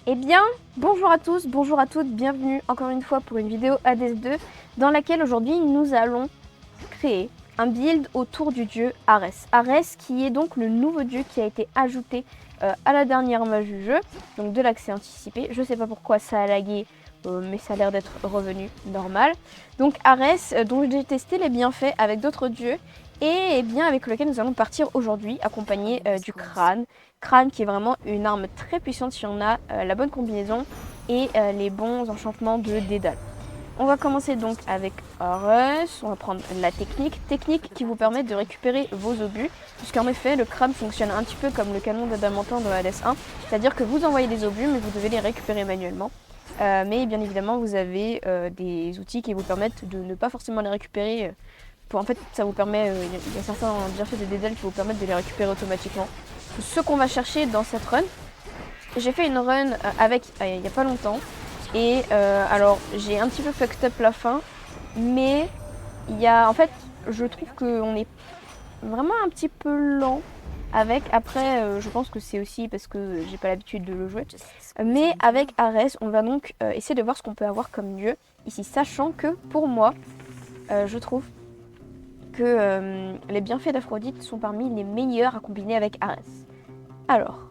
Eh bien, bonjour à tous, bonjour à toutes, bienvenue encore une fois pour une vidéo Hades 2 dans laquelle aujourd'hui nous allons créer un build autour du dieu Arès. Arès qui est donc le nouveau dieu qui a été ajouté à la dernière mage du jeu, donc de l'accès anticipé. Je sais pas pourquoi ça a lagué, mais ça a l'air d'être revenu normal. Donc Arès, dont j'ai testé les bienfaits avec d'autres dieux et bien avec lequel nous allons partir aujourd'hui, accompagné du crâne. Crâne qui est vraiment une arme très puissante si on a la bonne combinaison et les bons enchantements de Dédale. On va commencer donc avec Arès, on va prendre la technique qui vous permet de récupérer vos obus, puisqu'en effet le crâne fonctionne un petit peu comme le canon d'adamantin de Hades 1, c'est-à-dire que vous envoyez des obus mais vous devez les récupérer manuellement. Mais bien évidemment vous avez des outils qui vous permettent de ne pas forcément les récupérer. En fait ça vous permet, il y a certains bienfaits de Dédale qui vous permettent de les récupérer automatiquement. Ce qu'on va chercher dans cette run, j'ai fait une run avec il n'y a pas longtemps. Et alors j'ai un petit peu fucked up la fin, mais il y a en fait je trouve qu'on est vraiment un petit peu lent avec. Après je pense que c'est aussi parce que j'ai pas l'habitude de le jouer. Mais avec Arès on va donc essayer de voir ce qu'on peut avoir comme dieu ici, sachant que pour moi je trouve que les bienfaits d'Aphrodite sont parmi les meilleurs à combiner avec Arès. Alors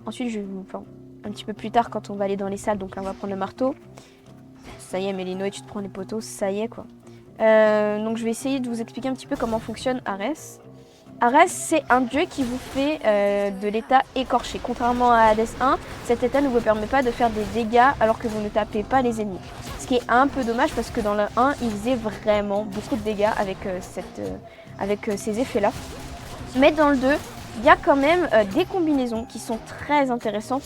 ensuite je vais vous... un petit peu plus tard quand on va aller dans les salles, donc là on va prendre le marteau. Ça y est Mélinoé, tu te prends les poteaux, ça y est quoi. Donc je vais essayer de vous expliquer un petit peu comment fonctionne Arès. Arès c'est un dieu qui vous fait de l'état écorché. Contrairement à Hades 1, cet état ne vous permet pas de faire des dégâts alors que vous ne tapez pas les ennemis. Ce qui est un peu dommage parce que dans le 1 il faisait vraiment beaucoup de dégâts avec, ces effets là. Mais dans le 2, il y a quand même des combinaisons qui sont très intéressantes.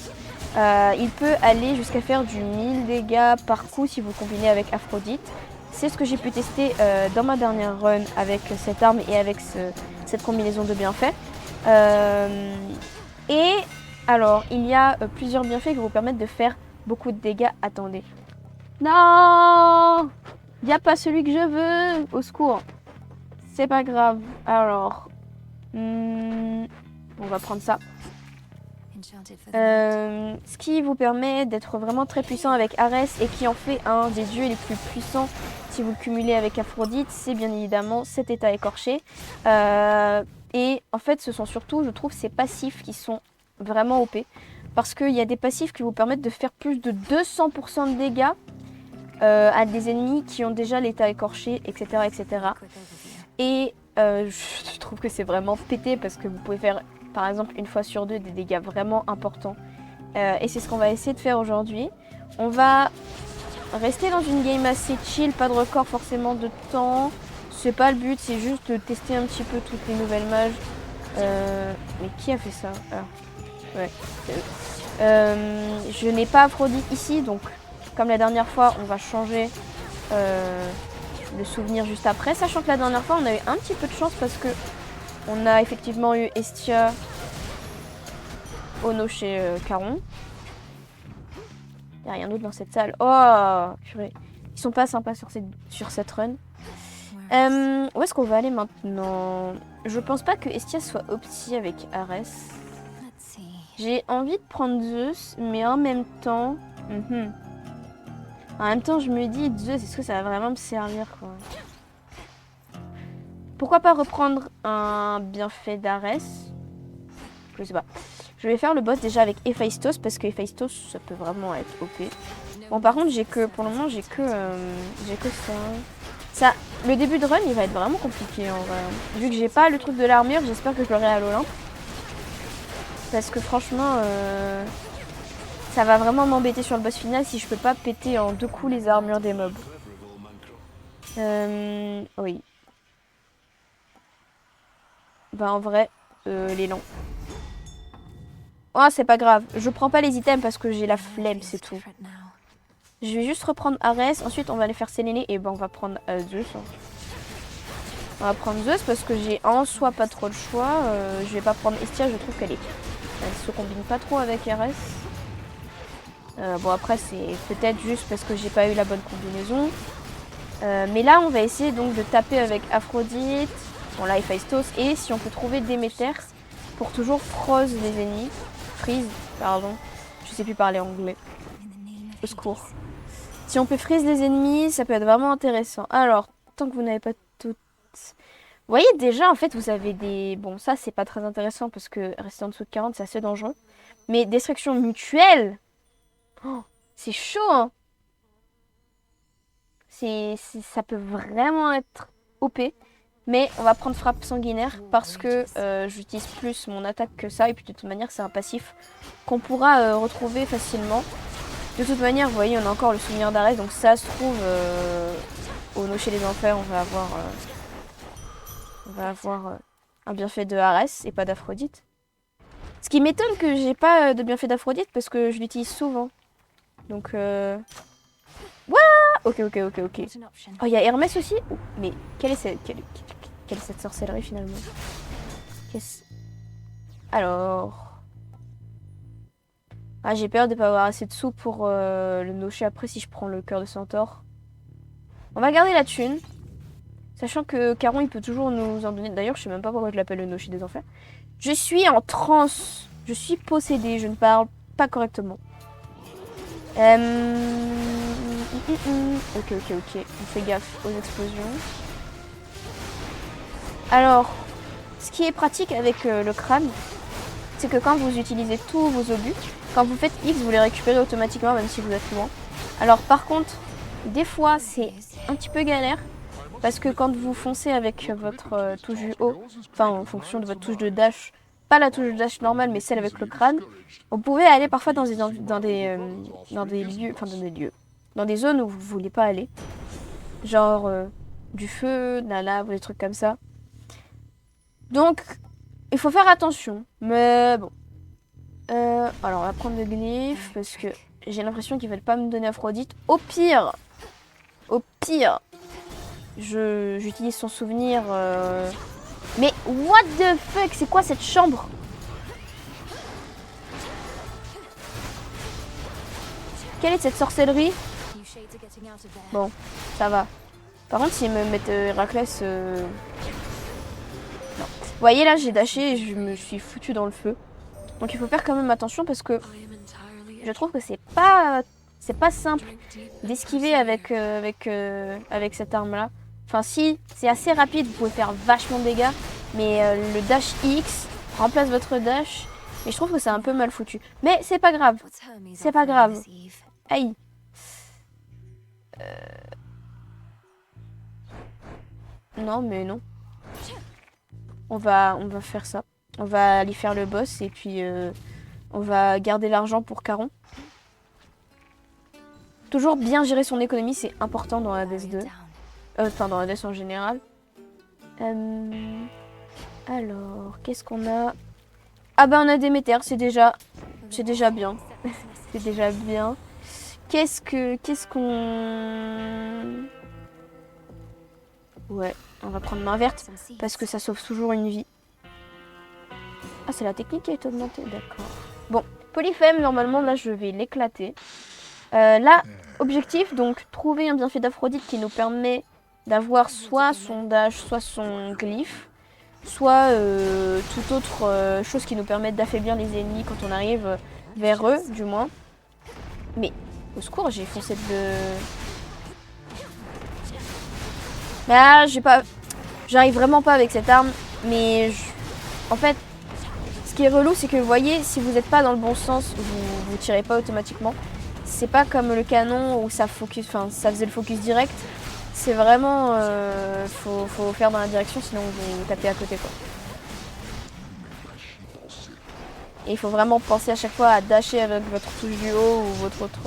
Il peut aller jusqu'à faire du 1000 dégâts par coup si vous le combinez avec Aphrodite. C'est ce que j'ai pu tester dans ma dernière run avec cette arme et avec cette combinaison de bienfaits. Et alors, il y a plusieurs bienfaits qui vous permettent de faire beaucoup de dégâts. Attendez. Non, il n'y a pas celui que je veux. Au secours. C'est pas grave. Alors, on va prendre ça. Ce qui vous permet d'être vraiment très puissant avec Arès et qui en fait un des dieux les plus puissants si vous le cumulez avec Aphrodite, c'est bien évidemment cet état écorché. Et en fait ce sont surtout, je trouve, ces passifs qui sont vraiment OP. Parce qu'il y a des passifs qui vous permettent de faire plus de 200% de dégâts à des ennemis qui ont déjà l'état écorché, etc. etc. Et je trouve que c'est vraiment pété parce que vous pouvez faire par exemple une fois sur deux des dégâts vraiment importants. Et c'est ce qu'on va essayer de faire aujourd'hui. On va rester dans une game assez chill, pas de record forcément de temps. C'est pas le but, c'est juste de tester un petit peu toutes les nouvelles mages. Mais qui a fait ça? Ouais, c'est eux. Je n'ai pas Aphrodite ici, donc comme la dernière fois, on va changer le souvenir juste après. Sachant que la dernière fois, on a eu un petit peu de chance parce que on a effectivement eu Estia, Ono chez Caron. Il n'y a rien d'autre dans cette salle. Oh, purée. Ils sont pas sympas sur cette run. Où est-ce qu'on va aller maintenant? Je pense pas que Estia soit opti avec Arès. J'ai envie de prendre Zeus, mais en même temps... En même temps, je me dis, Zeus, est-ce que ça va vraiment me servir, quoi? Pourquoi pas reprendre un bienfait d'Arès? Je sais pas. Je vais faire le boss déjà avec Héphaïstos parce que Héphaïstos ça peut vraiment être OP. Bon par contre pour le moment j'ai que ça. Le début de run il va être vraiment compliqué en vrai. Vu que j'ai pas le truc de l'armure, j'espère que je l'aurai à l'Olympe. Parce que franchement ça va vraiment m'embêter sur le boss final si je peux pas péter en 2 coups les armures des mobs. Oui. Bah en vrai, l'élan. Oh c'est pas grave, je prends pas les items parce que j'ai la flemme, c'est tout. Je vais juste reprendre Arès, ensuite on va aller faire Séléné et ben on va prendre Zeus. On va prendre Zeus parce que j'ai en soi pas trop le choix. Je vais pas prendre Estia, je trouve elle se combine pas trop avec Arès. Bon après c'est peut-être juste parce que j'ai pas eu la bonne combinaison. Mais là on va essayer donc de taper avec Aphrodite, bon là Héphaïstos, et si on peut trouver Déméter pour toujours freeze les ennemis. Freeze, pardon. Je Je sais plus parler anglais. Au secours. Si on peut freeze les ennemis, ça peut être vraiment intéressant. Alors, tant que vous n'avez pas toutes... Vous voyez déjà, en fait, vous avez des... Bon, ça, c'est pas très intéressant parce que rester en dessous de 40, c'est assez dangereux. Mais destruction mutuelle, oh, c'est chaud, hein. Ça peut vraiment être OP. Mais on va prendre frappe sanguinaire parce que j'utilise plus mon attaque que ça. Et puis de toute manière, c'est un passif qu'on pourra retrouver facilement. De toute manière, vous voyez, on a encore le souvenir d'Arès. Donc ça se trouve, au Nocher des Enfers, on va avoir un bienfait de Arès et pas d'Aphrodite. Ce qui m'étonne que j'ai pas de bienfait d'Aphrodite parce que je l'utilise souvent. Donc, Ok. Oh, il y a Hermès aussi. Oh, mais quelle est cette sorcellerie finalement? Alors... Ah, j'ai peur de pas avoir assez de sous pour le nocher après si je prends le cœur de centaure. On va garder la thune. Sachant que Caron, il peut toujours nous en donner. D'ailleurs, je sais même pas pourquoi je l'appelle le nocher des enfers. Je suis en transe. Je suis possédée. Je ne parle pas correctement. Ok. On fait gaffe aux explosions. Alors, ce qui est pratique avec le crâne, c'est que quand vous utilisez tous vos obus, quand vous faites X, vous les récupérez automatiquement, même si vous êtes loin. Alors, par contre, des fois, c'est un petit peu galère, parce que quand vous foncez avec votre touche du haut, enfin, en fonction de votre touche de dash, pas la touche de dash normale, mais celle avec le crâne, vous pouvez aller parfois dans des lieux, dans des zones où vous voulez pas aller. Genre du feu, de la lave, des trucs comme ça. Donc, il faut faire attention. Mais bon. Alors, on va prendre le glyphe parce que j'ai l'impression qu'ils veulent pas me donner Aphrodite. Au pire, j'utilise son souvenir. Mais what the fuck, c'est quoi cette chambre? Quelle est cette sorcellerie? Bon, ça va. Par contre, s'ils me mettent Héraclès... Non. Vous voyez, là, j'ai dashé et je me suis foutu dans le feu. Donc il faut faire quand même attention parce que je trouve que c'est pas simple d'esquiver avec cette arme-là. Enfin, si, c'est assez rapide, vous pouvez faire vachement de dégâts. Mais le dash X remplace votre dash. Mais je trouve que c'est un peu mal foutu. Mais c'est pas grave. C'est pas grave. Aïe. Non, mais non. On va faire ça. On va aller faire le boss et puis on va garder l'argent pour Caron. Toujours bien gérer son économie, c'est important dans la DS2. Enfin, dans la DS en général. Alors, qu'est-ce qu'on a? Ah bah on a Déméter, c'est déjà bien. C'est déjà bien. Qu'est-ce qu'on... Ouais, on va prendre main verte parce que ça sauve toujours une vie. Ah, c'est la technique qui a été augmentée, d'accord. Bon, Polyphème, normalement, là, je vais l'éclater. Là, objectif, donc, trouver un bienfait d'Aphrodite qui nous permet d'avoir soit son dash, soit son glyphe, soit toute autre chose qui nous permette d'affaiblir les ennemis quand on arrive vers eux, du moins. Mais, au secours, j'ai foncé de... Là, j'arrive vraiment pas avec cette arme, mais en fait, ce qui est relou, c'est que vous voyez, si vous n'êtes pas dans le bon sens, vous tirez pas automatiquement. C'est pas comme le canon où ça focus, enfin ça faisait le focus direct. C'est vraiment, faut faire dans la direction, sinon vous tapez à côté quoi. Et il faut vraiment penser à chaque fois à dasher avec votre touche du haut ou votre autre.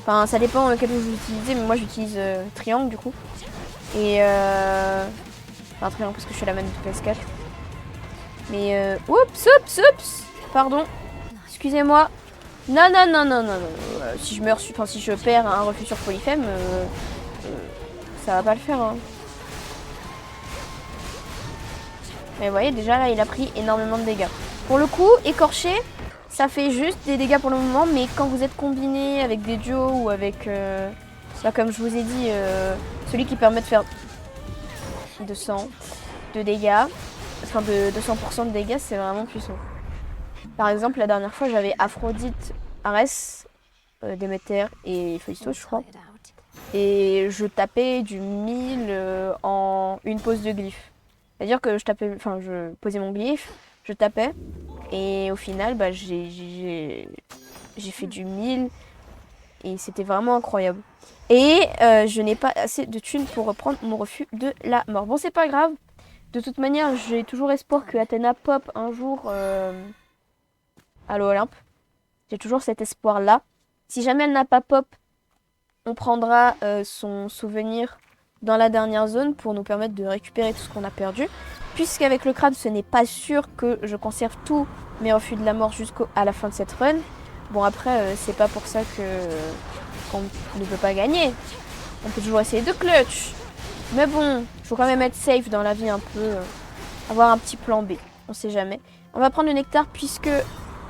Enfin, ça dépend lequel vous utilisez, mais moi j'utilise triangle du coup. Et enfin triangle parce que je suis la manette de PS4. Mais oups, pardon, excusez-moi. Non. Si je meurs, enfin si je perds un refus sur Polyphème, ça va pas le faire. Hein. Mais vous voyez, déjà là, il a pris énormément de dégâts. Pour le coup, écorché, ça fait juste des dégâts pour le moment, mais quand vous êtes combiné avec des duos ou avec, bah, comme je vous ai dit, celui qui permet de faire 200 de dégâts, enfin de 200% de dégâts, c'est vraiment puissant. Par exemple, la dernière fois, j'avais Aphrodite Arès, Déméter et Héphaïstos, je crois. Et je tapais du 1000 en une pose de glyphe. C'est-à-dire que je posais mon glyphe, je tapais, et au final, bah, j'ai fait du 1000, et c'était vraiment incroyable. Et je n'ai pas assez de thunes pour reprendre mon refus de la mort. Bon, c'est pas grave. De toute manière, j'ai toujours espoir que Athéna pop un jour à l'Olympe. J'ai toujours cet espoir-là. Si jamais elle n'a pas pop, on prendra son souvenir dans la dernière zone pour nous permettre de récupérer tout ce qu'on a perdu. Puisqu'avec le crabe, ce n'est pas sûr que je conserve tous mes refus de la mort jusqu'à la fin de cette run. Bon, après, c'est pas pour ça qu'on ne peut pas gagner. On peut toujours essayer de clutch. Mais bon, il faut quand même être safe dans la vie un peu. Avoir un petit plan B. On sait jamais. On va prendre le nectar puisque,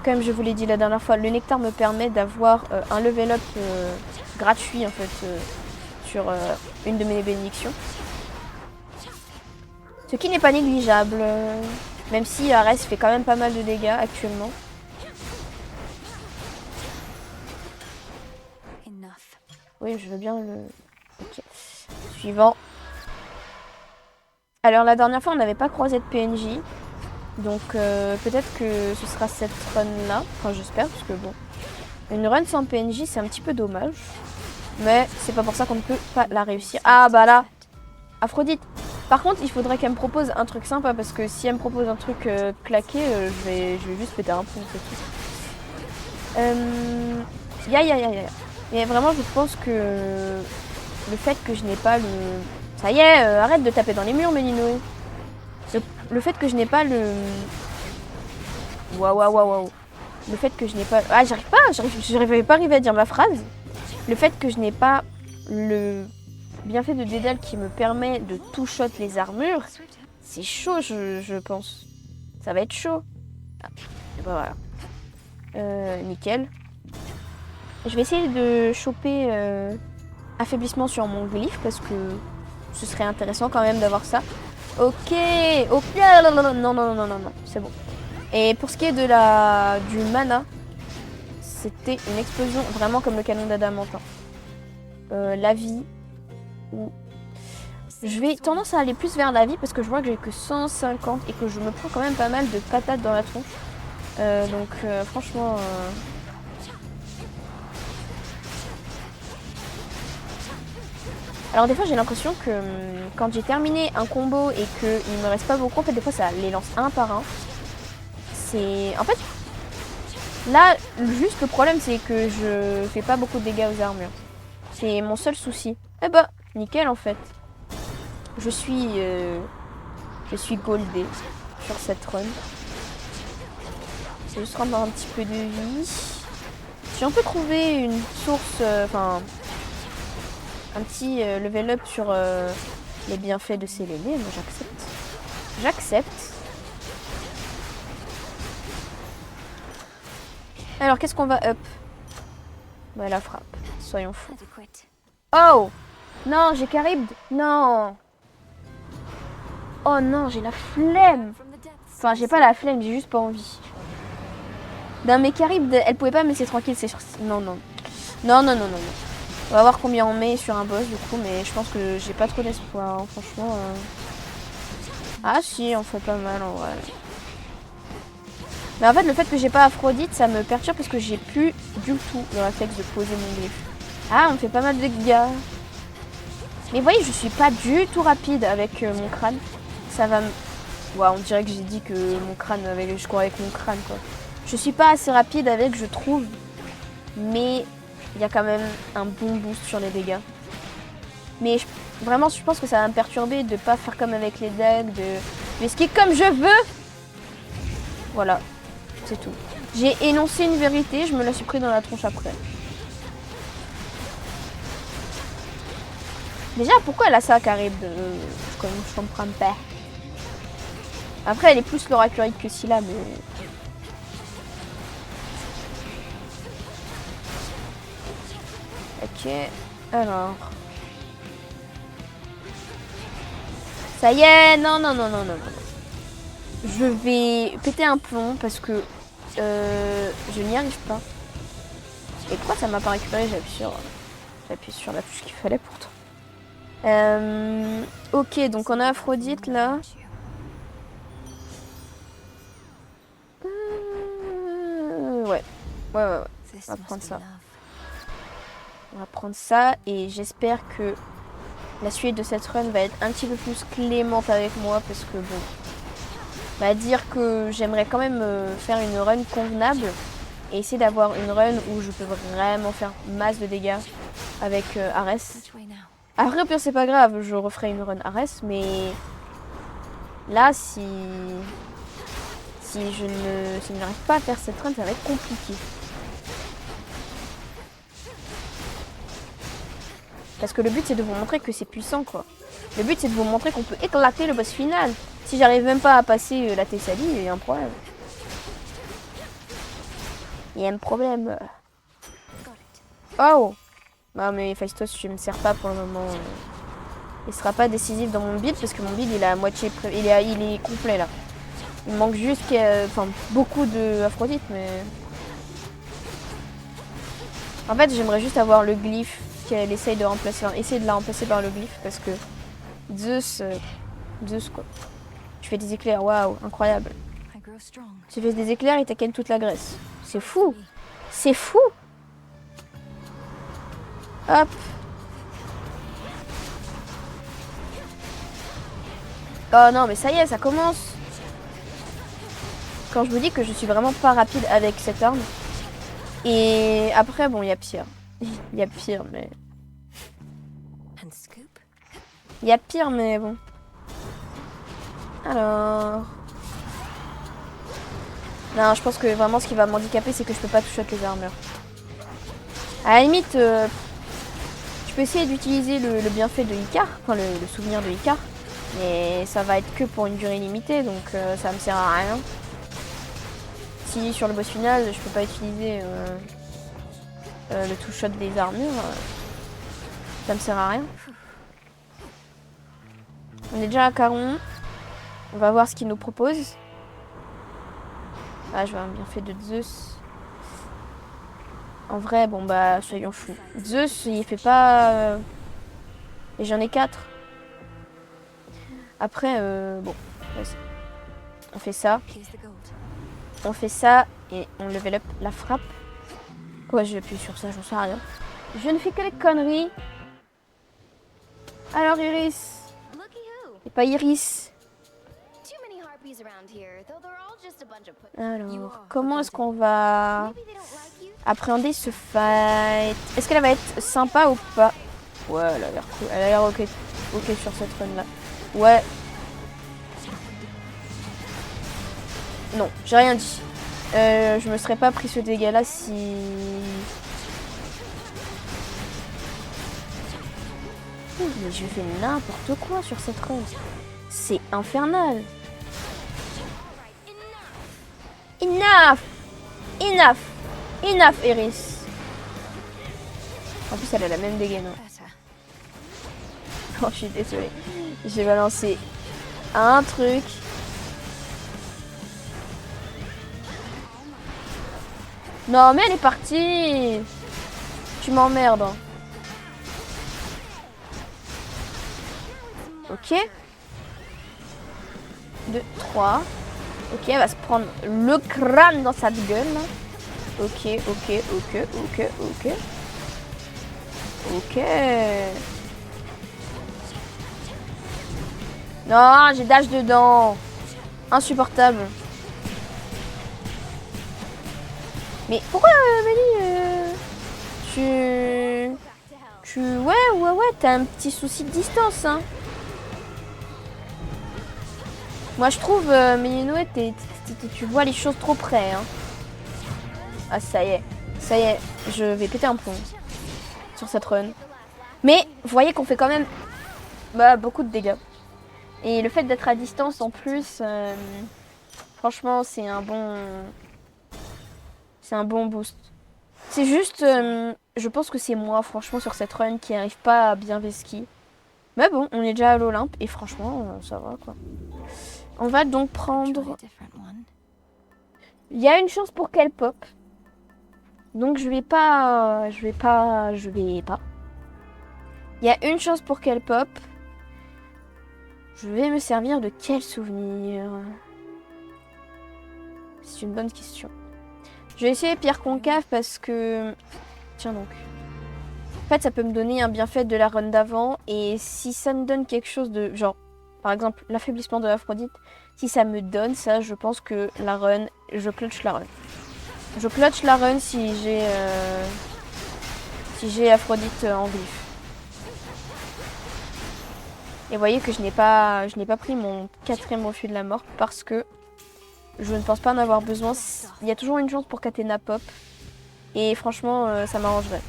comme je vous l'ai dit la dernière fois, le nectar me permet d'avoir un level up gratuit en fait sur une de mes bénédictions. Ce qui n'est pas négligeable. Même si Arès fait quand même pas mal de dégâts actuellement. Oui, je veux bien le... Ok. Suivant. Alors la dernière fois on n'avait pas croisé de PNJ. Donc peut-être que ce sera cette run là. Enfin j'espère parce que bon. Une run sans PNJ c'est un petit peu dommage. Mais c'est pas pour ça qu'on ne peut pas la réussir. Ah bah là Aphrodite. Par contre il faudrait qu'elle me propose un truc sympa. Parce que si elle me propose un truc claqué je vais juste péter un pont. Mais vraiment je pense que le fait que je n'ai pas le... Ça y est, arrête de taper dans les murs, Mélinoé. Le fait que je n'ai pas le... Waouh. Le fait que je n'ai pas... Ah, j'arrivais pas à dire ma phrase. Le fait que je n'ai pas le bienfait de Dédale qui me permet de two-shot les armures, c'est chaud, je pense. Ça va être chaud. Ah, et ben voilà. Nickel. Je vais essayer de choper affaiblissement sur mon glyphe parce que ce serait intéressant quand même d'avoir ça. Ok, non, c'est bon. Et pour ce qui est du mana, c'était une explosion vraiment comme le canon d'Adamantin. La vie, ou... Je vais tendance à aller plus vers la vie parce que je vois que j'ai que 150 et que je me prends quand même pas mal de patates dans la tronche. Donc franchement... Alors des fois j'ai l'impression que quand j'ai terminé un combo et qu'il me reste pas beaucoup, en fait des fois ça les lance un par un. En fait, là juste le problème c'est que je fais pas beaucoup de dégâts aux armures. C'est mon seul souci. Eh bah, nickel en fait. Je suis goldé sur cette run. C'est juste rendre un petit peu de vie. Si on peut trouver une source, un petit level up sur les bienfaits de Séléné, moi j'accepte. J'accepte. Alors qu'est-ce qu'on va up? Bah la frappe, soyons fous. Oh non, j'ai Charybde. Non. Oh non, j'ai la flemme. Enfin, j'ai pas la flemme, j'ai juste pas envie. Non mais Charybde, elle pouvait pas me laisser tranquille, c'est... Non. On va voir combien on met sur un boss du coup, mais je pense que j'ai pas trop d'espoir, hein, franchement. Ah si, on fait pas mal en vrai. Mais en fait, le fait que j'ai pas Aphrodite, ça me perturbe parce que j'ai plus du tout le réflexe de poser mon glyphe. Ah, on fait pas mal de dégâts. Mais vous voyez, je suis pas du tout rapide avec mon crâne. Ça va me... Ouais, on dirait que j'ai dit que mon crâne, je cours avec mon crâne quoi. Je suis pas assez rapide avec, je trouve. Mais... il y a quand même un bon boost sur les dégâts. Mais vraiment, je pense que ça va me perturber de pas faire comme avec les dagues, de skier comme je veux. Voilà, c'est tout. J'ai énoncé une vérité, je me la suis pris dans la tronche après. Déjà, pourquoi elle a ça, Charybde? Je comprends pas. Après, elle est plus l'oracurique que Scylla, mais... Ok, alors... Ça y est, non. Je vais péter un plomb parce que je n'y arrive pas. Pourquoi ça m'a pas récupéré? J'appuie sur la touche qu'il fallait pourtant. Ok, donc on a Aphrodite là. Ouais. Ouais. On va prendre ça. On va prendre ça et j'espère que la suite de cette run va être un petit peu plus clémente avec moi parce que bon, bah dire que j'aimerais quand même faire une run convenable et essayer d'avoir une run où je peux vraiment faire masse de dégâts avec Ares. Après au pire c'est pas grave, je referai une run Ares, mais là si je n'arrive pas à faire cette run, ça va être compliqué. Parce que le but c'est de vous montrer que c'est puissant quoi. Le but c'est de vous montrer qu'on peut éclater le boss final. Si j'arrive même pas à passer la Thessalie, il y a un problème. Il y a un problème. Oh! Non mais Phaistos, tu me sers pas pour le moment. Il sera pas décisif dans mon build parce que mon build il est à moitié il est complet là. Il me manque juste beaucoup de Aphrodite mais... En fait j'aimerais juste avoir le glyphe qu'elle essaye de remplacer, essayer de la remplacer par le glyphe parce que Zeus quoi. Tu fais des éclairs, waouh, incroyable. Tu fais des éclairs et t'as toute la Grèce. C'est fou. C'est fou. Hop. Oh non, mais ça y est, ça commence. Quand je vous dis que je suis vraiment pas rapide avec cette arme. Et après, bon, il y a pire. Il y a pire, mais... Il y a pire, mais bon. Alors... Non, je pense que vraiment ce qui va m'handicaper, c'est que je peux pas toucher avec les armures. À la limite, je peux essayer d'utiliser le bienfait de Icare, enfin le souvenir de Icare. Mais ça va être que pour une durée limitée, donc ça me sert à rien. Si sur le boss final, je peux pas utiliser le two-shot des armures, ça me sert à rien. On est déjà à Caron. On va voir ce qu'il nous propose. Ah, je vois un bienfait de Zeus. En vrai, bon bah, soyons fous. Zeus, il fait pas... Et j'en ai 4. Après, bon, on fait ça. On fait ça et on level up la frappe. Pourquoi je vais appuyer sur ça, j'en sais rien. Je ne fais que les conneries. Alors Iris. Et pas Iris. Alors, comment est-ce qu'on va appréhender ce fight? Est-ce qu'elle va être sympa ou pas? Ouais, elle a l'air cool. Elle a l'air ok sur cette run là. Ouais. Non, j'ai rien dit. Je me serais pas pris ce dégât là si... Mais je fais n'importe quoi sur cette run. C'est infernal. Enough. Enough. Enough, Iris. En plus, elle a la même dégaine. Oh, je suis désolée. J'ai balancé un truc. Non, mais elle est partie. Tu m'emmerdes. Hein. Ok. 2, 3. Ok, elle va se prendre le crâne dans sa gueule. Ok. Ok. Non, j'ai dash dedans. Insupportable. Mais pourquoi, Mélie, Ouais, t'as un petit souci de distance, hein. Moi, je trouve, Mélinoé, tu vois les choses trop près, hein. Ah, ça y est, je vais péter un plomb sur cette run. Mais, vous voyez qu'on fait quand même beaucoup de dégâts. Et le fait d'être à distance, en plus, franchement, c'est un bon boost. C'est juste, je pense que c'est moi, franchement, sur cette run qui n'arrive pas à bien vesquiller. Mais bon, on est déjà à l'Olympe et franchement, ça va quoi. On va donc prendre... Il y a une chance pour qu'elle pop. Donc je vais pas. Il y a une chance pour qu'elle pop. Je vais me servir de quel souvenir? C'est une bonne question. Je vais essayer pierre concave parce que... Tiens donc. En fait, ça peut me donner un bienfait de la run d'avant. Et si ça me donne quelque chose de... Genre, par exemple, l'affaiblissement de Aphrodite. Si ça me donne ça, je pense que la run... Je clutch la run. Je clutch la run si j'ai... Si j'ai Aphrodite en glyphe. Et vous voyez que je n'ai pas pris mon 4e refus de la mort parce que je ne pense pas en avoir besoin. Il y a toujours une chance pour qu'Athéna pop. Et franchement, ça m'arrangerait.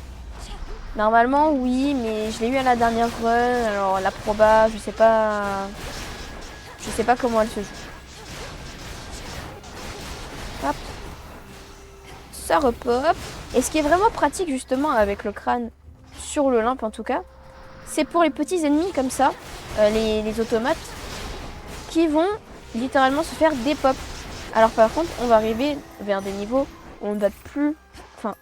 Normalement, oui, mais je l'ai eu à la dernière run. Alors la proba, je sais pas comment elle se joue. Hop. Ça repop. Et ce qui est vraiment pratique justement avec le crâne sur l'Olympe en tout cas, c'est pour les petits ennemis comme ça, les automates, qui vont littéralement se faire des pops. Alors par contre, on va arriver vers des niveaux où on ne va plus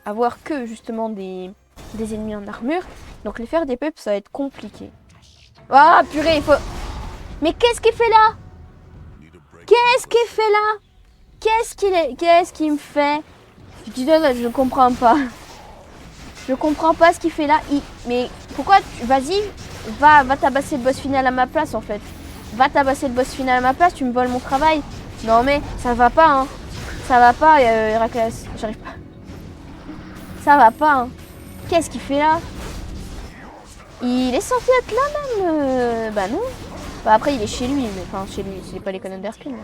avoir que justement des ennemis en armure. Donc les faire des pops, ça va être compliqué. Ah purée, il faut... Mais qu'est-ce qu'il fait là? Qu'est-ce qu'il fait là? Qu'est-ce qu'il me fait? Je comprends pas. Je comprends pas ce qu'il fait là. Mais pourquoi vas-y, va tabasser le boss final à ma place en fait. Va tabasser le boss final à ma place, tu me voles mon travail. Non mais ça va pas hein. Ça va pas Héraclès. J'arrive pas. Ça va pas hein. Qu'est-ce qu'il fait là? Il est censé être là même Bah non. Bah après il est chez lui, mais enfin chez lui, c'est pas les canons d'Erskine.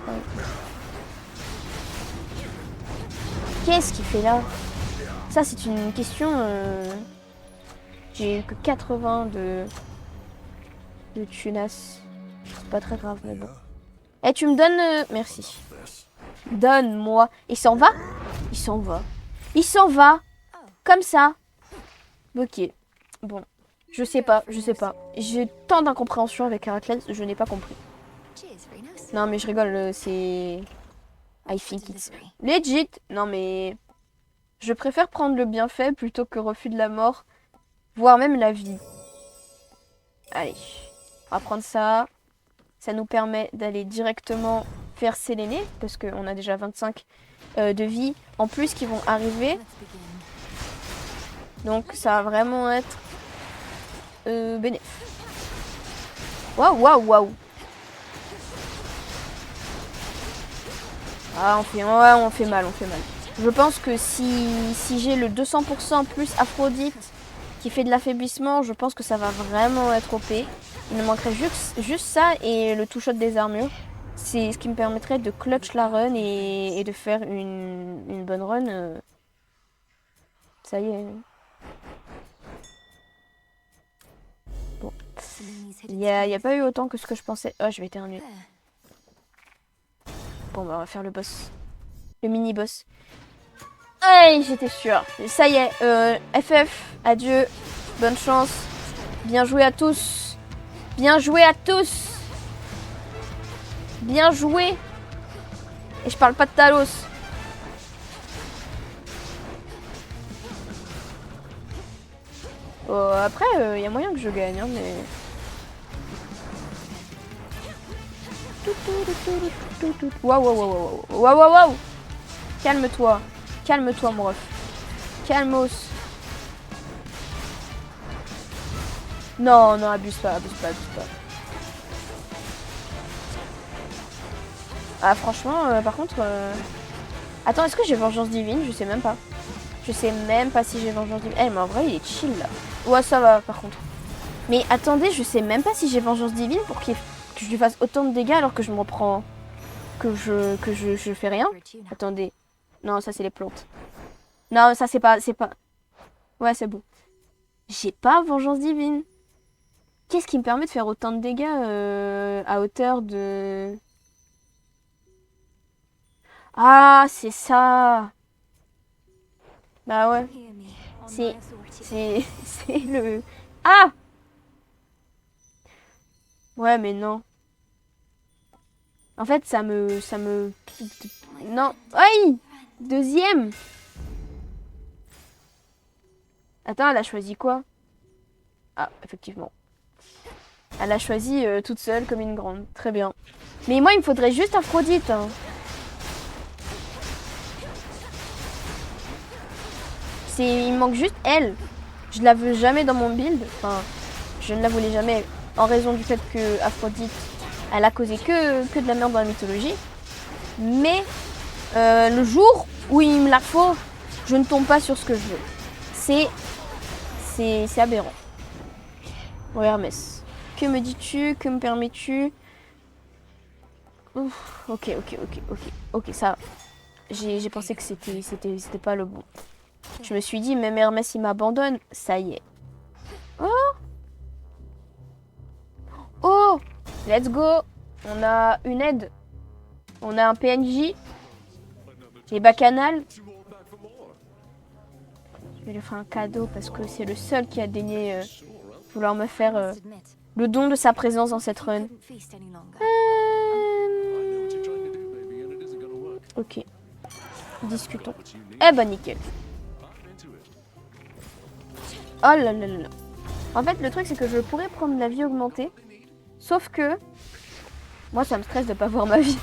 Qu'est-ce qu'il fait là? Ça c'est une question... J'ai eu que 80 de tunas. C'est pas très grave, mais bon. Eh, tu me donnes... Merci. Donne-moi. Il s'en va? Il s'en va. Il s'en va. Comme ça. Ok. Bon. Je sais pas. J'ai tant d'incompréhension avec Héraclès, je n'ai pas compris. Non, mais je rigole, c'est... I think it's legit. Non, mais... Je préfère prendre le bienfait plutôt que refus de la mort. Voire même la vie. Allez. On va prendre ça. Ça nous permet d'aller directement faire Séléné. Parce qu'on a déjà 25 de vie. En plus qui vont arriver. Donc ça va vraiment être bénéf. Waouh, waouh, waouh. Ah, on fait mal. Je pense que si j'ai le 200% plus Aphrodite qui fait de l'affaiblissement, je pense que ça va vraiment être OP. Il me manquerait juste ça et le two-shot des armures. C'est ce qui me permettrait de clutch la run et de faire une bonne run. Ça y est. Bon. Il n'y a pas eu autant que ce que je pensais. Oh, je vais éternuer. Bon, bah, on va faire le boss. Le mini-boss. Hey, j'étais sûre. Ça y est. FF, adieu. Bonne chance. Bien joué à tous. Bien joué à tous. Bien joué. Et je parle pas de Talos. Après, il y a moyen que je gagne, hein, mais... Waouh, waouh, waouh, waouh, waouh, waouh. Calme-toi. Calme-toi, mon ref. Calmos. Non, non, abuse pas. Ah, franchement, par contre... Attends, est-ce que j'ai vengeance divine? Je sais même pas. Je sais même pas si j'ai vengeance divine. Eh, mais en vrai, il est chill, là. Ouais, ça va, par contre. Mais attendez, je sais même pas si j'ai vengeance divine pour que je lui fasse autant de dégâts alors que je me reprends... Que je fais rien. Attendez. Non, ça, c'est les plantes. Non, ça, c'est pas... Ouais, c'est bon. J'ai pas vengeance divine. Qu'est-ce qui me permet de faire autant de dégâts à hauteur de... Ah, c'est ça. Bah ouais. C'est le... Ah! Ouais, mais non. En fait, ça me... Non. Aïe! Deuxième! Attends, elle a choisi quoi? Ah, effectivement. Elle a choisi toute seule comme une grande. Très bien. Mais moi, il me faudrait juste Aphrodite. Hein. Il me manque juste elle. Je la veux jamais dans mon build. Enfin, je ne la voulais jamais en raison du fait que Aphrodite, elle a causé que de la merde dans la mythologie. Mais le jour où il me la faut, je ne tombe pas sur ce que je veux. C'est aberrant. Bon, Hermès. Que me dis-tu? Que me permets-tu? Ok, ça. J'ai pensé que c'était pas le bon. Je me suis dit, même Hermès, il m'abandonne. Ça y est. Oh! Oh! Let's go! On a une aide. On a un PNJ. Les bacchanales. Je vais lui faire un cadeau parce que c'est le seul qui a daigné vouloir me faire le don de sa présence dans cette run. Ok. Discutons. Eh ben nickel. Oh là là là. En fait, le truc, c'est que je pourrais prendre la vie augmentée. Sauf que... Moi, ça me stresse de pas voir ma vie.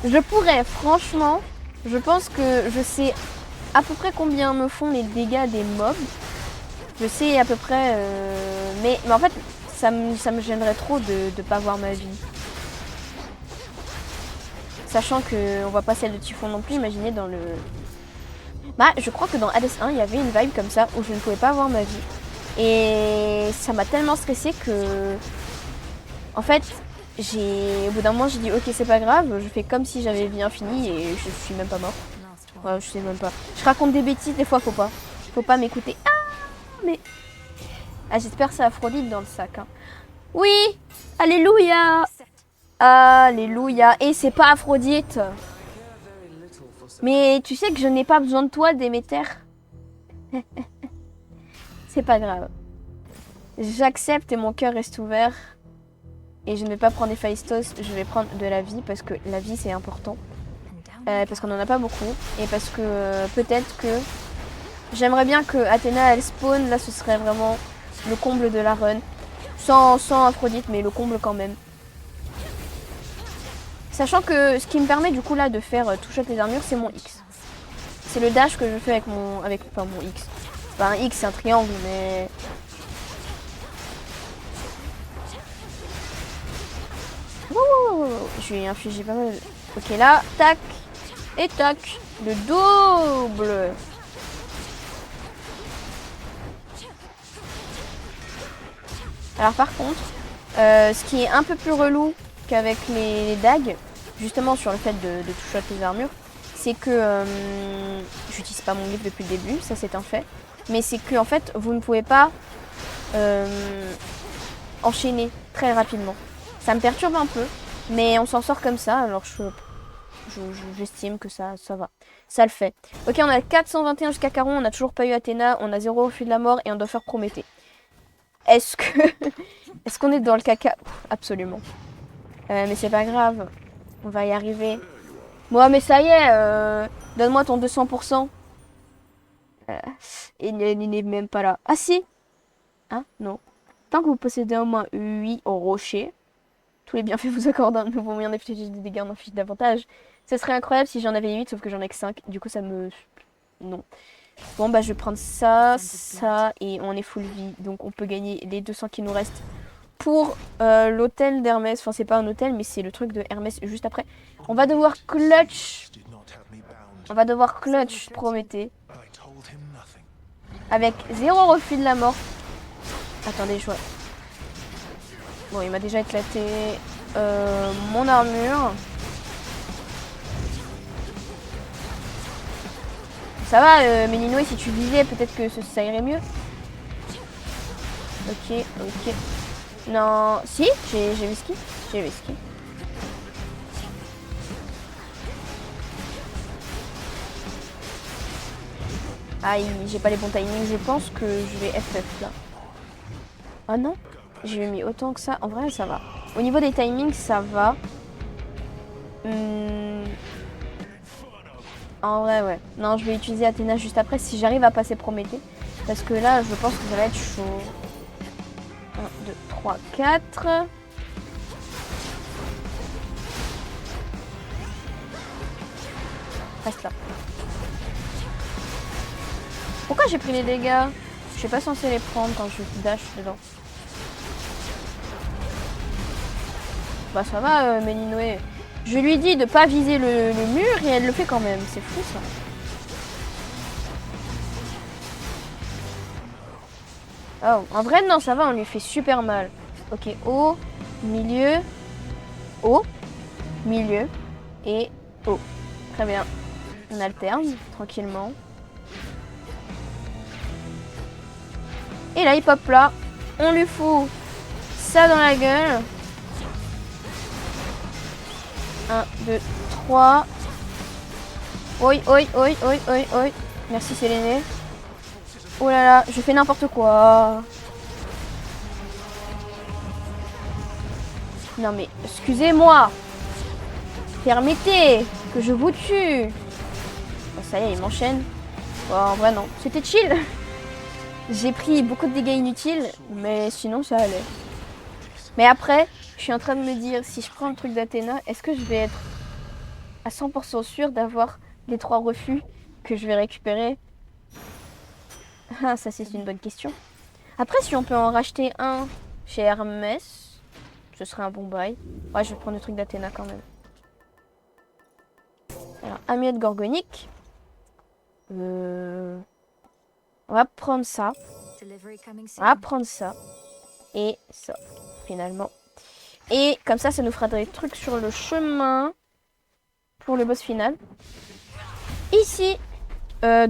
Je pourrais, franchement... Je pense que je sais à peu près combien me font les dégâts des mobs. Je sais à peu près... Mais en fait, ça me gênerait trop de pas voir ma vie. Sachant qu'on voit pas celle de Typhon non plus, imaginez dans le... Bah, je crois que dans Hades 1, il y avait une vibe comme ça, où je ne pouvais pas voir ma vie. Et ça m'a tellement stressée que... En fait, au bout d'un moment, j'ai dit, ok, c'est pas grave, je fais comme si j'avais bien fini et je suis même pas morte. Ouais, je sais même pas. Je raconte des bêtises, des fois, faut pas. Faut pas m'écouter. Ah, mais... Ah, j'espère que c'est Aphrodite dans le sac. Hein. Oui! Alléluia! Alléluia! Et c'est pas Aphrodite! Mais tu sais que je n'ai pas besoin de toi, Déméter. C'est pas grave. J'accepte et mon cœur reste ouvert. Et je ne vais pas prendre Héphaïstos, je vais prendre de la vie parce que la vie c'est important. Parce qu'on en a pas beaucoup. Et parce que peut-être que j'aimerais bien que Athéna elle spawn. Là ce serait vraiment le comble de la run. Sans Aphrodite mais le comble quand même. Sachant que ce qui me permet du coup là de faire toucher les armures c'est mon X. C'est le dash que je fais avec mon X. C'est pas un X, c'est un triangle mais... Ouh, je lui ai infligé pas mal. Ok là, tac. Et tac. Le double. Alors par contre, ce qui est un peu plus relou qu'avec les dagues, justement sur le fait de toucher les armures, c'est que j'utilise pas mon livre depuis le début, ça c'est un fait. Mais c'est que en fait, vous ne pouvez pas enchaîner très rapidement. Ça me perturbe un peu, mais on s'en sort comme ça, alors j'estime que ça va. Ça le fait. Ok, on a 421 jusqu'à Caron, on n'a toujours pas eu Athéna, on a 0 refus de la mort et on doit faire Prométhée. Est-ce qu'on est dans le caca? Absolument. Mais c'est pas grave, on va y arriver. Moi, mais ça y est, donne-moi ton 200%. Et il n'est même pas là. Ah si. Hein? Non. Tant que vous possédez au moins 8 au rocher, tous les bienfaits vous accordent un nouveau moyen d'afficher des dégâts en fiche d'avantage. Ce serait incroyable si j'en avais 8, sauf que j'en ai que 5. Du coup, ça me... Non. Bon, bah, je vais prendre ça, et on est full vie. Donc, on peut gagner les 200 qui nous restent pour l'hôtel d'Hermès. Enfin, c'est pas un hôtel, mais c'est le truc de Hermès juste après. On va devoir clutch. Prométhée. Avec 0 refus de la mort. Attendez, je vois. Bon, il m'a déjà éclaté mon armure. Ça va, Méninoé, si tu vivais, peut-être que ça irait mieux. Ok. Non, si, j'ai whisky. Aïe, j'ai pas les bons timings. Je pense que je vais FF là. Ah non, j'ai mis autant que ça. En vrai, ça va. Au niveau des timings, ça va. En vrai, ouais. Non, je vais utiliser Athéna juste après si j'arrive à passer Prométhée. Parce que là, je pense que ça va être chaud. 1, 2, 3, 4. Reste là. Pourquoi j'ai pris les dégâts? Je suis pas censée les prendre quand je dash dedans. Bah ça va, Mélinoé. Je lui dis de pas viser le mur et elle le fait quand même. C'est fou ça. Oh, en vrai, non, ça va, on lui fait super mal. Ok, haut, milieu, haut, milieu et haut. Très bien. On alterne tranquillement. Et là, il pop là. On lui fout ça dans la gueule. 1, 2, 3. Oi, oi, oi, oi, oi, oi. Merci, Séléné. Oh là là, je fais n'importe quoi. Non mais, excusez-moi. Permettez que je vous tue. Oh, ça y est, il m'enchaîne. Oh, en vrai, non. C'était chill. J'ai pris beaucoup de dégâts inutiles, mais sinon, ça allait. Mais après, je suis en train de me dire, si je prends le truc d'Athéna, est-ce que je vais être à 100% sûre d'avoir les 3 refus que je vais récupérer? Ah, ça, c'est une bonne question. Après, si on peut en racheter un chez Hermès, ce serait un bon bail. Ouais, je vais prendre le truc d'Athéna quand même. Alors, amulette gorgonique. On va prendre ça. On va prendre ça. Et ça, finalement. Et comme ça nous fera des trucs sur le chemin pour le boss final. Ici,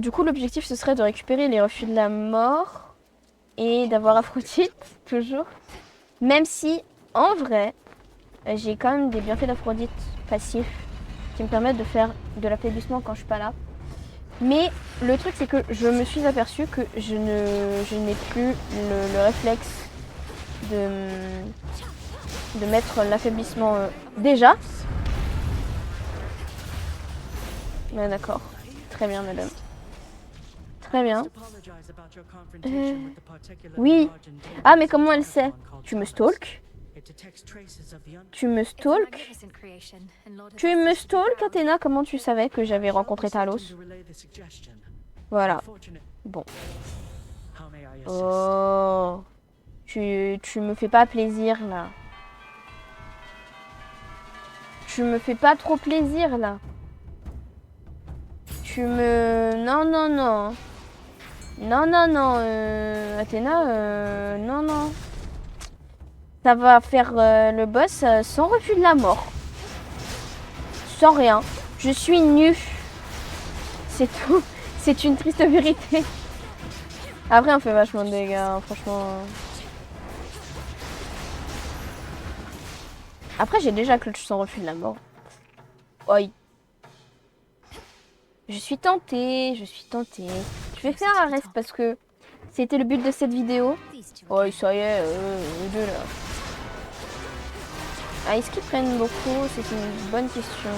du coup, l'objectif, ce serait de récupérer les refus de la mort et d'avoir Aphrodite, toujours. Même si, en vrai, j'ai quand même des bienfaits d'Aphrodite passifs qui me permettent de faire de l'affaiblissement quand je suis pas là. Mais le truc, c'est que je me suis aperçue que je n'ai plus le réflexe de mettre l'affaiblissement déjà. Mais d'accord. Très bien, madame. Très bien. Oui. Ah, mais comment elle sait? Tu me stalk? Tu me stalk? Tu me stalk, Athéna? Comment tu savais que j'avais rencontré Talos? Voilà. Bon. Oh. Tu me fais pas plaisir, là. Tu me fais pas trop plaisir, là. Tu me... Non, non, non. Non, non, non. Athéna, non, non. Ça va faire le boss sans refus de la mort. Sans rien. Je suis nue. C'est tout. C'est une triste vérité. Après, on fait vachement de dégâts, hein, franchement. Après, j'ai déjà clutch sans refus de la mort. Oi. Je suis tentée, je suis tentée. Je vais faire un reste parce que c'était le but de cette vidéo. Oh, ça y est, les deux là. Ah, est-ce qu'ils prennent beaucoup? C'est une bonne question.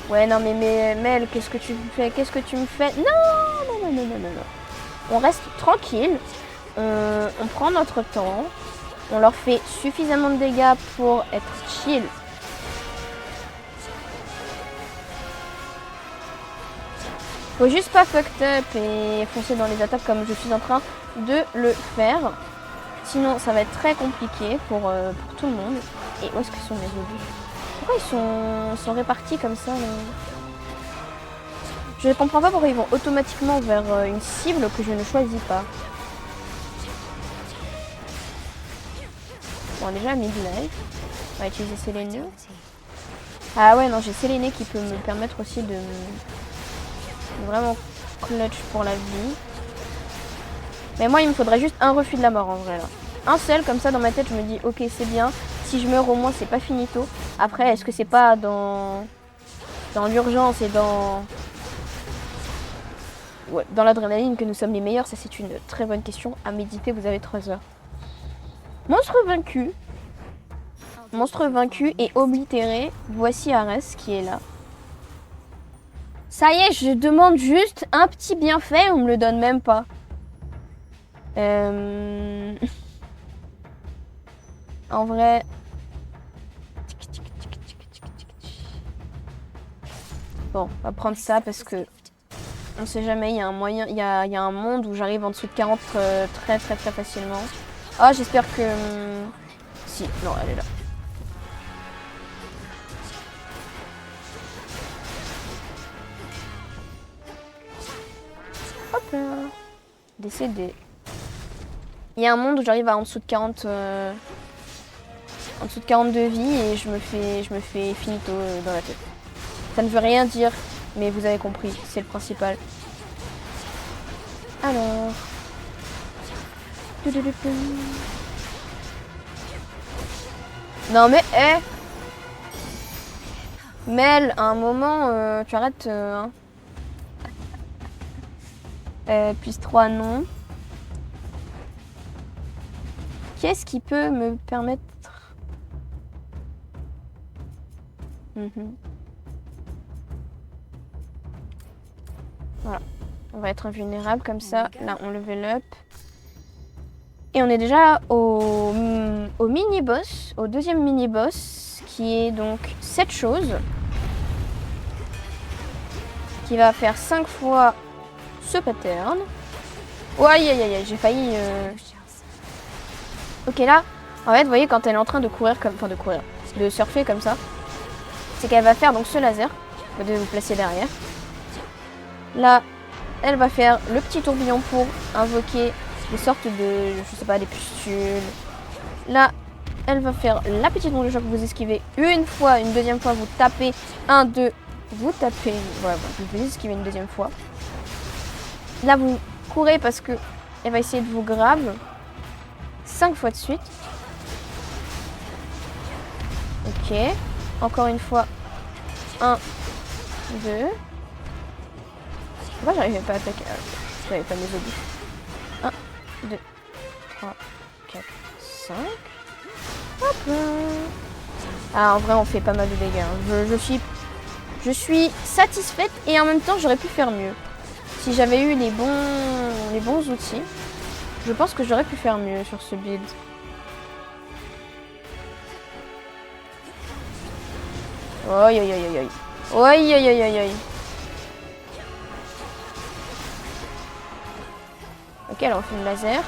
Ouais, non, mais Mel, qu'est-ce que tu me fais? Qu'est-ce que tu me fais? Non, non, non, non, non, non, non. On reste tranquille. On prend notre temps. On leur fait suffisamment de dégâts pour être chill. Faut juste pas fucked up et foncer dans les attaques comme je suis en train de le faire. Sinon, ça va être très compliqué pour tout le monde. Et où est-ce que sont mes obus? Pourquoi ils sont répartis comme ça là? Je ne comprends pas pourquoi ils vont automatiquement vers une cible que je ne choisis pas. Bon, déjà, midlife. On va utiliser Séléné. Ah ouais, non, j'ai Séléné qui peut me permettre aussi de vraiment clutch pour la vie. Mais moi, il me faudrait juste un refus de la mort en vrai là. Un seul, comme ça dans ma tête, je me dis ok, c'est bien. Si je meurs au moins, c'est pas finito. Après, est-ce que c'est pas dans l'urgence et dans l'adrénaline que nous sommes les meilleurs? Ça, c'est une très bonne question à méditer. Vous avez 3 heures. Monstre vaincu. Monstre vaincu et oblitéré. Voici Arès qui est là. Ça y est, je demande juste un petit bienfait, on me le donne même pas. En vrai... Bon, on va prendre ça parce que... On sait jamais, il y a un moyen, il y a un monde où j'arrive en dessous de 40 très facilement. Oh, j'espère que... Si, non, elle est là. Hop là. Décédé. Il y a un monde où j'arrive à en dessous de 40... En dessous de 42 vies et je me fais finito dans la tête. Ça ne veut rien dire, mais vous avez compris, c'est le principal. Alors... Non mais, Mel, à un moment, tu arrêtes, hein. Plus 3, non. Qu'est-ce qui peut me permettre... Voilà. On va être invulnérable comme ça. Là, on level up. Et on est déjà au mini-boss, au deuxième mini-boss, qui est donc cette chose. Qui va faire 5 fois ce pattern. Oh, aïe, aïe, aïe, j'ai failli... Ok, là, en fait, vous voyez, quand elle est en train de courir, de surfer comme ça, c'est qu'elle va faire donc ce laser, vous devez vous placer derrière. Là, elle va faire le petit tourbillon pour invoquer des sortes de, je sais pas, des pustules. Là, elle va faire la petite onde de choc, vous esquivez une fois, une deuxième fois, vous tapez, 1, 2, vous tapez, voilà, vous esquivez une deuxième fois. Là, vous courez parce que elle va essayer de vous grab 5 fois de suite. Ok, encore une fois, 1, 2. Pourquoi j'arrivais pas à attaquer? J'avais pas mes obus. 1, 2, 3, 4, 5. Hop là. Ah, en vrai, on fait pas mal de dégâts. Hein. Je suis satisfaite et en même temps, j'aurais pu faire mieux. Si j'avais eu les bons outils, je pense que j'aurais pu faire mieux sur ce build. Oi, oi, oi, oi, oi. Oi, oi, oi, oi, oi. Ok, alors on fait le laser.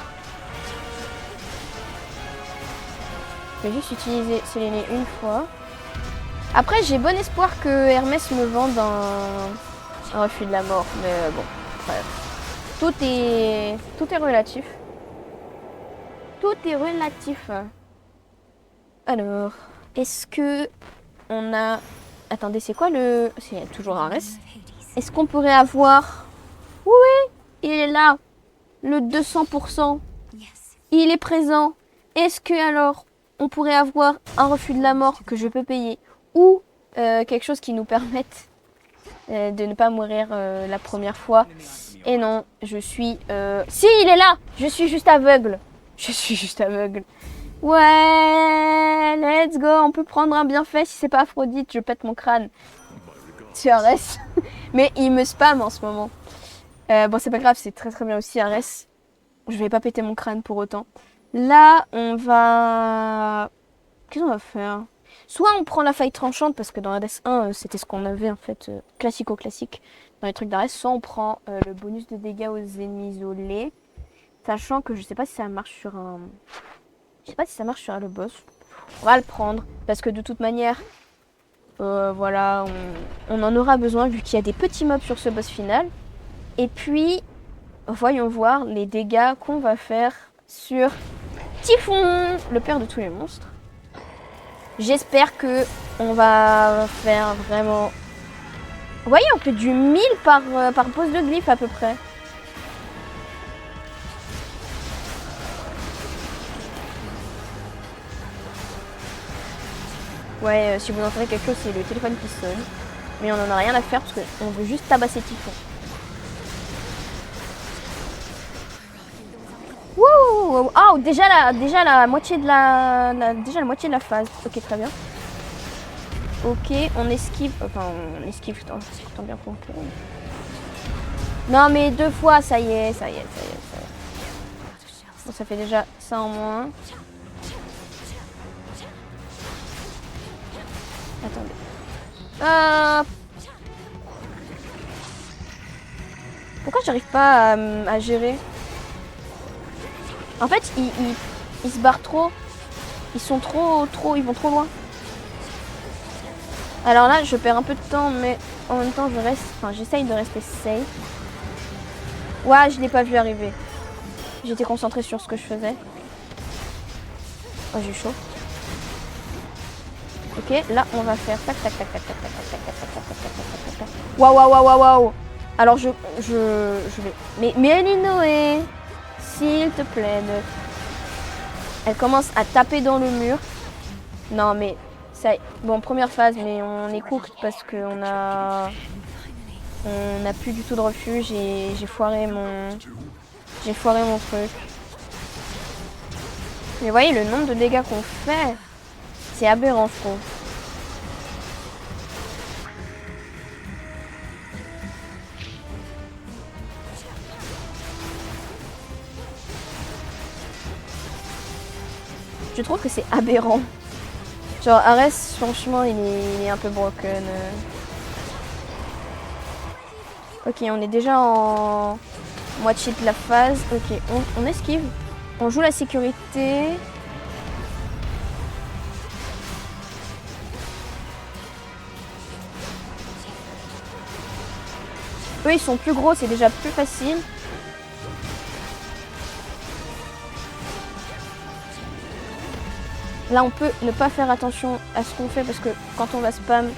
Je vais juste utiliser Séléné une fois. Après, j'ai bon espoir que Hermès me vende un refus de la mort. Mais bon, bref. Tout est relatif. Tout est relatif. Alors, est-ce que on a... Attendez, c'est quoi le... C'est toujours Arès. Est-ce qu'on pourrait avoir... Oui, il est là. Le 200%. Il est présent. Est-ce que alors on pourrait avoir un refus de la mort que je peux payer ou quelque chose qui nous permette de ne pas mourir la première fois? Et non, je suis... Si, il est là. Je suis juste aveugle. Je suis juste aveugle. Ouais, let's go. On peut prendre un bienfait. Si c'est pas Aphrodite, je pète mon crâne. C'est Arès. Mais il me spam en ce moment. Bon, c'est pas grave, c'est très très bien aussi Arès. Je vais pas péter mon crâne pour autant. Là, on va... Qu'est-ce qu'on va faire? Soit on prend la faille tranchante, parce que dans Hades 1, c'était ce qu'on avait en fait, classico-classique dans les trucs d'Arès. Soit on prend le bonus de dégâts aux ennemis isolés. Sachant que je sais pas si ça marche sur un... Je sais pas si ça marche sur le boss. On va le prendre, parce que de toute manière, voilà, on en aura besoin vu qu'il y a des petits mobs sur ce boss final. Et puis, voyons voir les dégâts qu'on va faire sur Typhon, le père de tous les monstres. J'espère que on va faire vraiment... Vous voyez, on fait du 1000 par pose de glyphe à peu près. Ouais, si vous entendez quelque chose, c'est le téléphone qui sonne. Mais on en a rien à faire parce qu'on veut juste tabasser Typhon. Wouh! Oh, déjà la moitié de la moitié de la phase. Ok, très bien. Ok, on esquive. Enfin, on esquive, tant bien qu'on peut. Non, mais 2 fois, ça y est. Bon, ça fait déjà ça en moins. Attendez. Pourquoi j'arrive pas à gérer? En fait, ils se barrent trop. Ils sont ils vont trop loin. Alors là, je perds un peu de temps, mais en même temps, j'essaye de rester safe. Ouais, je l'ai pas vu arriver. J'étais concentrée sur ce que je faisais. Oh, j'ai chaud. Ok, là, on va faire tac. Waouh. Alors, je vais... Mais Elinoé, s'il te plaît. Elle commence à taper dans le mur. Non, mais... ça... Bon, première phase, mais on est cooked parce qu'on a... On n'a plus du tout de refuge et j'ai foiré mon truc. Mais vous voyez, le nombre de dégâts qu'on fait, c'est aberrant, je trouve. Je trouve que c'est aberrant. Genre, Ares, franchement, il est un peu broken. Ok, on est déjà en moitié de la phase. Ok, on esquive. On joue la sécurité. Eux, ils sont plus gros, c'est déjà plus facile. Là, on peut ne pas faire attention à ce qu'on fait parce que quand on va spam...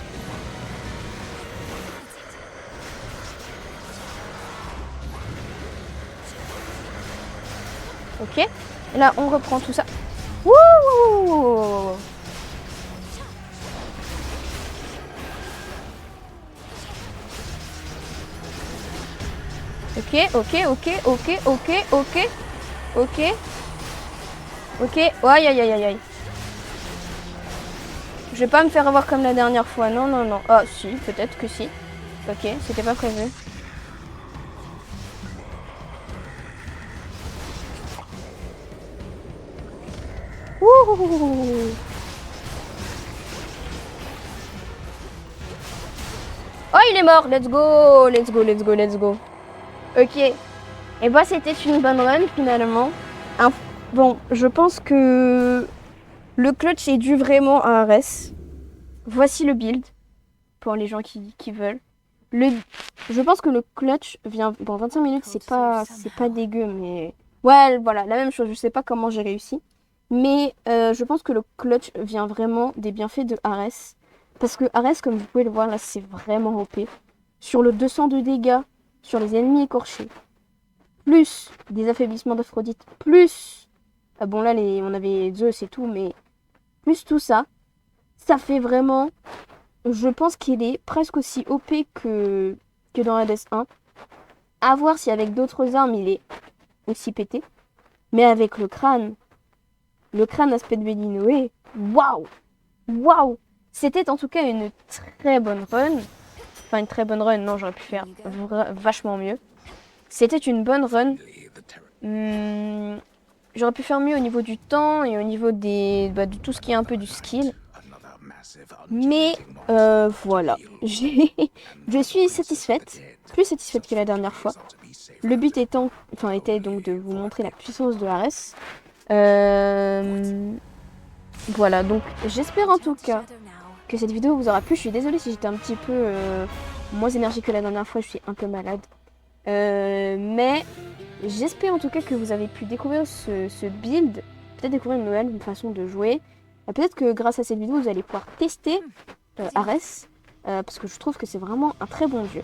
Ok. Et là, on reprend tout ça. Wouh! Ok. Aïe. Je vais pas me faire avoir comme la dernière fois. Non. Ah, si, peut-être que si. Ok, c'était pas prévu. Wouhou! Oh, il est mort. Let's go. Ok. Et bah, c'était une bonne run, finalement. Bon, je pense que le clutch est dû vraiment à Ares. Voici le build, pour les gens qui veulent. Je pense que le clutch vient... Bon, 25 minutes, c'est pas dégueu, mais... Ouais, voilà, la même chose. Je sais pas comment j'ai réussi. Mais je pense que le clutch vient vraiment des bienfaits de Ares. Parce que Ares, comme vous pouvez le voir, là, c'est vraiment OP. Sur le 200 de dégâts, sur les ennemis écorchés, plus des affaiblissements d'Aphrodite, plus... bon, là, on avait Zeus et tout, mais plus tout ça, ça fait vraiment... Je pense qu'il est presque aussi OP que dans Hades 1. À voir si avec d'autres armes, il est aussi pété. Mais avec le crâne aspect de Belinoé, waouh. C'était en tout cas une très bonne run. Enfin, une très bonne run, non, j'aurais pu faire vachement mieux. C'était une bonne run. J'aurais pu faire mieux au niveau du temps et au niveau de tout ce qui est un peu du skill. Mais voilà, je suis satisfaite, plus satisfaite que la dernière fois. Le but était donc de vous montrer la puissance de Ares. Voilà, donc j'espère en tout cas que cette vidéo vous aura plu. Je suis désolée si j'étais un petit peu moins énergique que la dernière fois, je suis un peu malade. Mais j'espère en tout cas que vous avez pu découvrir ce build, peut-être découvrir une nouvelle façon de jouer. Peut-être que grâce à cette vidéo, vous allez pouvoir tester Ares, parce que je trouve que c'est vraiment un très bon dieu.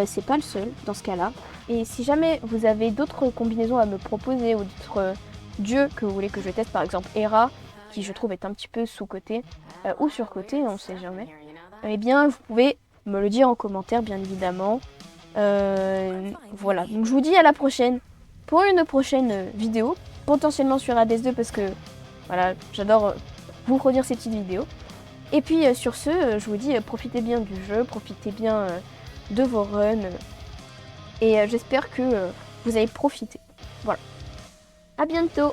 C'est pas le seul dans ce cas-là. Et si jamais vous avez d'autres combinaisons à me proposer ou d'autres dieux que vous voulez que je teste, par exemple Hera, qui je trouve est un petit peu sous-côté ou sur-côté, on sait jamais, eh bien vous pouvez me le dire en commentaire, bien évidemment. Voilà, donc je vous dis à la prochaine pour une prochaine vidéo, potentiellement sur Hades 2 parce que voilà, j'adore vous produire ces petites vidéos. Et puis sur ce, je vous dis profitez bien du jeu, profitez bien de vos runs. Et j'espère que vous avez profité. Voilà. À bientôt!